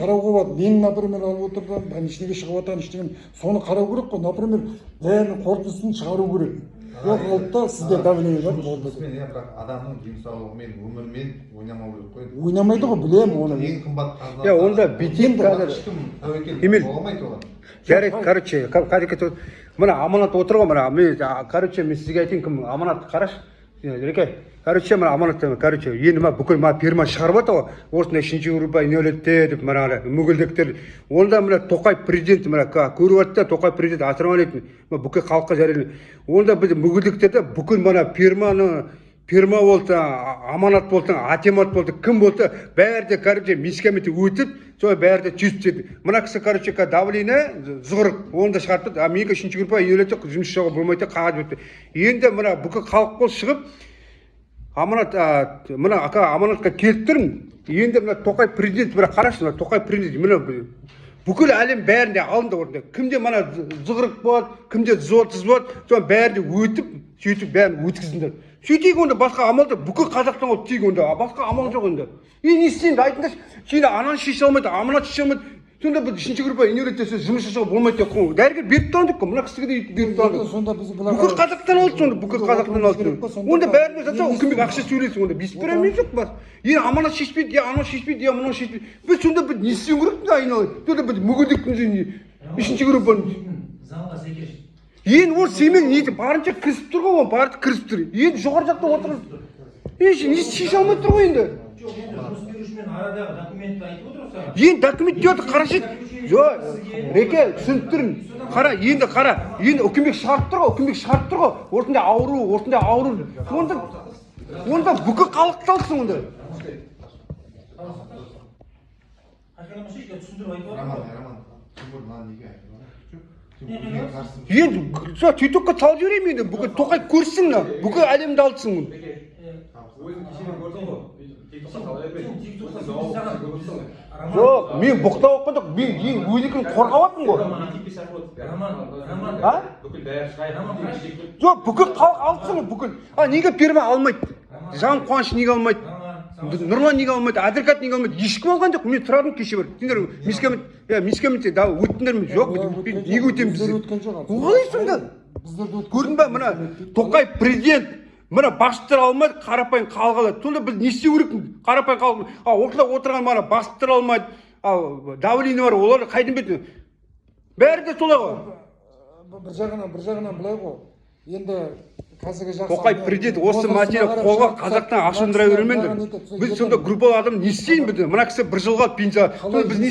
Қарауға болады. Мен, например, алып отырған, ішінеге шығып жатқан іштеген, соны қарау керек қой. Например, бәрінің қорытындысын шығару керек. Жоқ алды сізде давление бар болды. Бірақ адамның денсаулығымен, өмірмен ойнамау керек қой. Ойнамайды ғой, білемін оны. Ең қымбат қазір. Онда битин қазір. Емел. Болмайды оған. Жарайды, короче, қарекет. Мына аманат отыр ғой, мына. Мен, короче, мен сізге айтайын, кім аманат қараш. Реке, короче, мына аманат, короче, енді бүкіл фирма шығарып отыр ғой. Осындай үшінші группа инөлетте деп мына мүгілдіктер. Онда мына Тоқай президент мына көріп жатты, Тоқай президент асырмалайтын. Бүкіл халыққа жариялайды. Онда біз мүгілдіктерде бүкіл мына фирма болды, аманат болды, атемат болды, кім болды, бәрі де, короче, мискамете өтіп, соны бәрі де чистеді. Мына кісі, короче, давление зұғырық, оны да шығартты. Менікі үшінші группа инөлетте жұмыс жасауға болмайды, қағаз өтті. Енді мына бүкіл халық бол шығып, аманатқа келіп тұрмын. Енді мына Тоқай президент, мына қарашы, мына Тоқай президент, мына бүкіл әлем бәрінде алынды орында. Кімде мына зығырық болады, кімде зотыз болады, соны бәрі өтіп, сөйтіп бәрін өткізіңдер. Сөйтейік онда басқа амалда бүкіл Қазақстан болып тейік онда, басқа амал жоқ онда. Не істеймін, айтыңдаршы, сені ананы шеше алмайды, аманат шеше алмайды. Сонда біз үшінші группа инөлеттесе жұмыс жасауға болмайды деп қой. Дәрігер беріп тұрған деп қой, мына кісіге де беріп тұрған. Бүкіл Қазақстан алды сонда, бүкіл Қазақстан алды. Онда бәріне жатса, үкімет ақша сөйлесің онда. Беспірәмен жоқ бас. Аманат шешпейді, анау шешпейді, мынау шешпейді. Біз сонда біз не істеу керек те айналайын. Сонда біз мүгедектің үшінші группаның. Заңға сәйкес. Ол семен неті барынша кірісіп тұр ғой, барынша кірісіп тұр. Енді жоғары жақта отырып. Не шеше алмай тұр ғой енді. Жоқ, енді жұмыс берушімен арадағы документті айтып отыр саған. Енді документ дейді, қарашы. Жоқ, Реке, түсініп тұрмын. Қара, енді үкімет шығарып тұр ғой, үкімет шығарып тұр ғой. Осындай ауру. Онда бүкіл халық талсын онда. Енді түйтөкке салып жіберейін енді, бүкіл Тоқай көрсін, бүкіл әлемді алдысың. Жоқ, мен бұқтап оқыдық, мен ең өзікін қорғаватым ғой. Жоқ, бүкіл халық алдысың, бүкіл. Неге фирма алмайды? Жан Қуаныш неге алмайды? Нұрлан неге алмайды? Адвокат неге алмайды? Ешкім алған жоқ, мен тұрадым кеше бар. Сендер мискаметте өттіңдер ме? Жоқ, неге өтемін біздер? Олайсың да. Көрдің ба, мына Тоқай президент, мына басшылар алмайды, қарапайым халық алады. Сонда біз не істеу керекпіз? Қарапайым халық. Осында отырған мына басшылар алмайды, давление бар, олар қайдан бетін? Бәрі де солай ғой. Бір жағынан былай ғой. Енді Тоқай президент осы материал қолға Қазақтан ашындыра бермеңдер. Біз сонда группалы адам не істейін бізде? Мына кісі бір жылға пенсия. Біз не